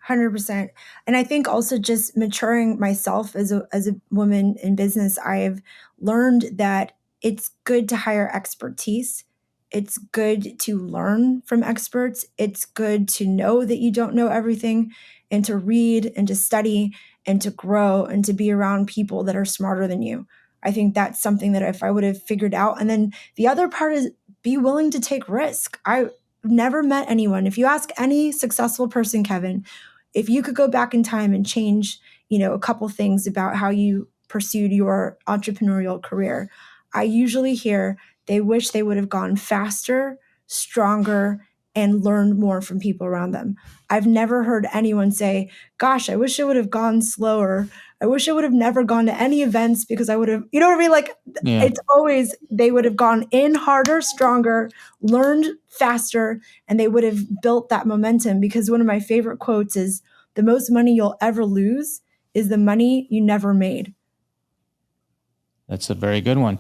100%. And I think also just maturing myself as a woman in business, I've learned that it's good to hire expertise. It's good to learn from experts. It's good to know that you don't know everything, and to read and to study and to grow and to be around people that are smarter than you. I think that's something that if I would have figured out. And then the other part is be willing to take risk. I've never met anyone. If you ask any successful person, Kevin, if you could go back in time and change, a couple things about how you pursued your entrepreneurial career, I usually hear they wish they would have gone faster, stronger, and learned more from people around them. I've never heard anyone say, gosh, I wish I would have gone slower. I wish I would have never gone to any events because I would have, you know what I mean? Like, yeah. It's always, they would have gone in harder, stronger, learned faster, and they would have built that momentum. Because one of my favorite quotes is, the most money you'll ever lose is the money you never made. That's a very good one.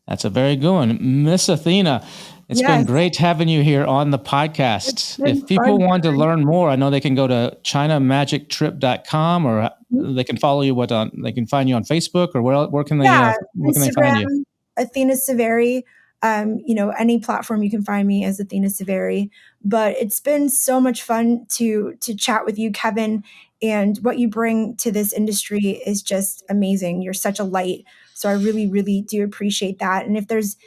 Miss Athena, it's been great having you here on the podcast. If people want to learn more, I know they can go to ChinaMagicTrip.com, or they can follow you. They can find you on Facebook, or where can they find you? Athena Severi. Any platform you can find me as Athena Severi. But it's been so much fun to chat with you, Kevin. And what you bring to this industry is just amazing. You're such a light. So I really, really do appreciate that. And if there's,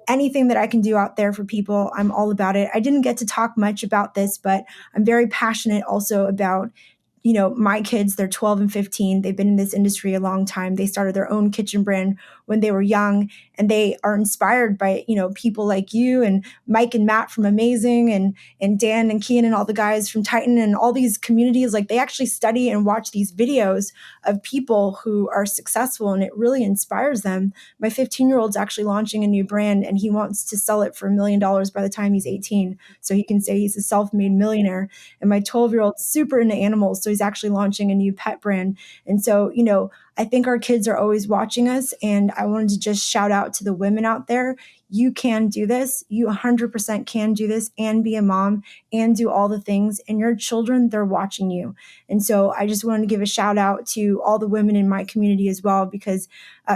anything that I can do out there for people, I'm all about it. I didn't get to talk much about this, but I'm very passionate also about, my kids. They're 12 and 15. They've been in this industry a long time. They started their own kitchen brand when they were young, and they are inspired by, people like you and Mike and Matt from Amazing, and Dan and Kian and all the guys from Titan and all these communities. Like, they actually study and watch these videos of people who are successful, and it really inspires them. My 15-year-old's actually launching a new brand, and he wants to sell it for $1 million by the time he's 18. So he can say he's a self-made millionaire. And my 12-year-old's super into animals. So he's actually launching a new pet brand. And so, I think our kids are always watching us, and I wanted to just shout out to the women out there. You can do this. You 100% can do this and be a mom and do all the things. And your children, they're watching you. And so I just wanted to give a shout out to all the women in my community as well, because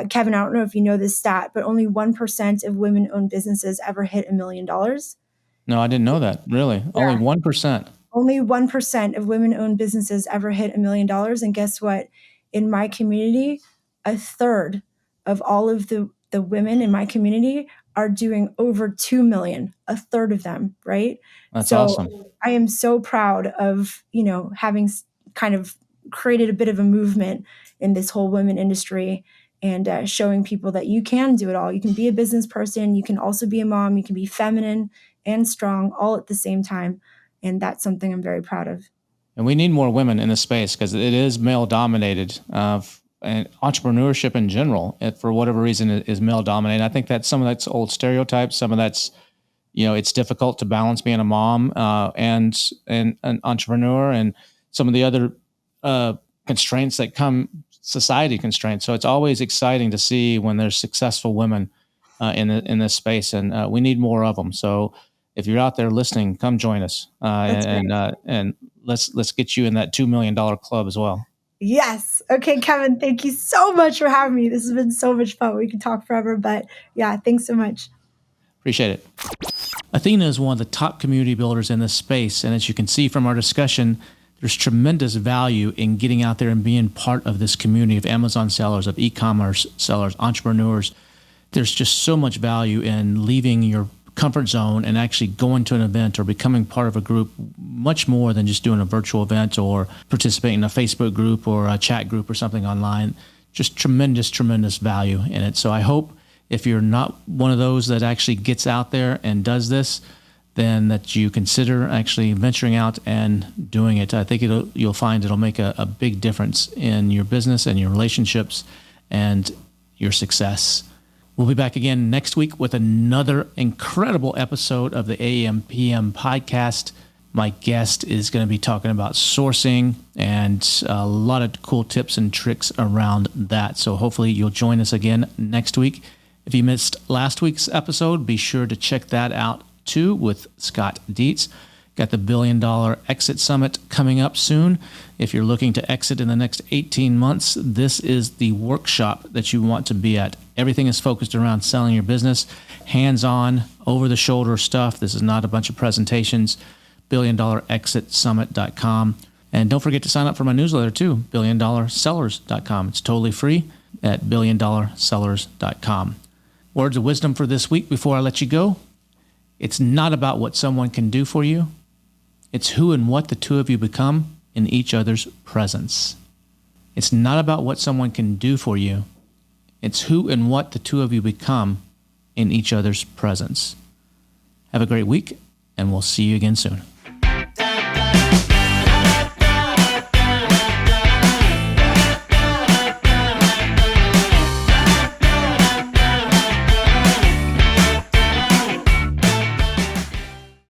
Kevin, I don't know if you know this stat, but only 1% of women-owned businesses ever hit $1 million. No, I didn't know that. Really? Yeah. Only 1%. Only 1% of women-owned businesses ever hit $1 million. And guess what? In my community, a third of all of the women in my community are doing over 2 million, a third of them, right? That's awesome. I am so proud of, having kind of created a bit of a movement in this whole women industry, and showing people that you can do it all. You can be a business person. You can also be a mom. You can be feminine and strong all at the same time. And that's something I'm very proud of. And we need more women in this space because it is male dominated, and entrepreneurship in general, for whatever reason, is male dominated. I think that some of that's old stereotypes. Some of that's, it's difficult to balance being a mom and an entrepreneur, and some of the other constraints that come, society constraints. So it's always exciting to see when there's successful women in this space, and we need more of them. So if you're out there listening, come join us, and let's get you in that $2 million club as well. Yes. Okay, Kevin, thank you so much for having me. This has been so much fun. We could talk forever, but yeah, thanks so much. Appreciate it. Athena is one of the top community builders in this space, and as you can see from our discussion, there's tremendous value in getting out there and being part of this community of Amazon sellers, of e-commerce sellers, entrepreneurs. There's just so much value in leaving your comfort zone and actually going to an event or becoming part of a group much more than just doing a virtual event or participating in a Facebook group or a chat group or something online. Just tremendous, tremendous value in it. So I hope if you're not one of those that actually gets out there and does this, then that you consider actually venturing out and doing it. I think you'll find it'll make a big difference in your business and your relationships and your success. We'll be back again next week with another incredible episode of the AMPM podcast. My guest is going to be talking about sourcing and a lot of cool tips and tricks around that. So hopefully you'll join us again next week. If you missed last week's episode, be sure to check that out too with Scott Dietz. Got the $1 Billion Exit Summit coming up soon. If you're looking to exit in the next 18 months, this is the workshop that you want to be at. Everything is focused around selling your business, hands-on, over-the-shoulder stuff. This is not a bunch of presentations. BillionDollarExitSummit.com. And don't forget to sign up for my newsletter too, BillionDollarSellers.com. It's totally free at BillionDollarSellers.com. Words of wisdom for this week before I let you go. It's not about what someone can do for you. It's who and what the two of you become in each other's presence. It's not about what someone can do for you. It's who and what the two of you become in each other's presence. Have a great week, and we'll see you again soon.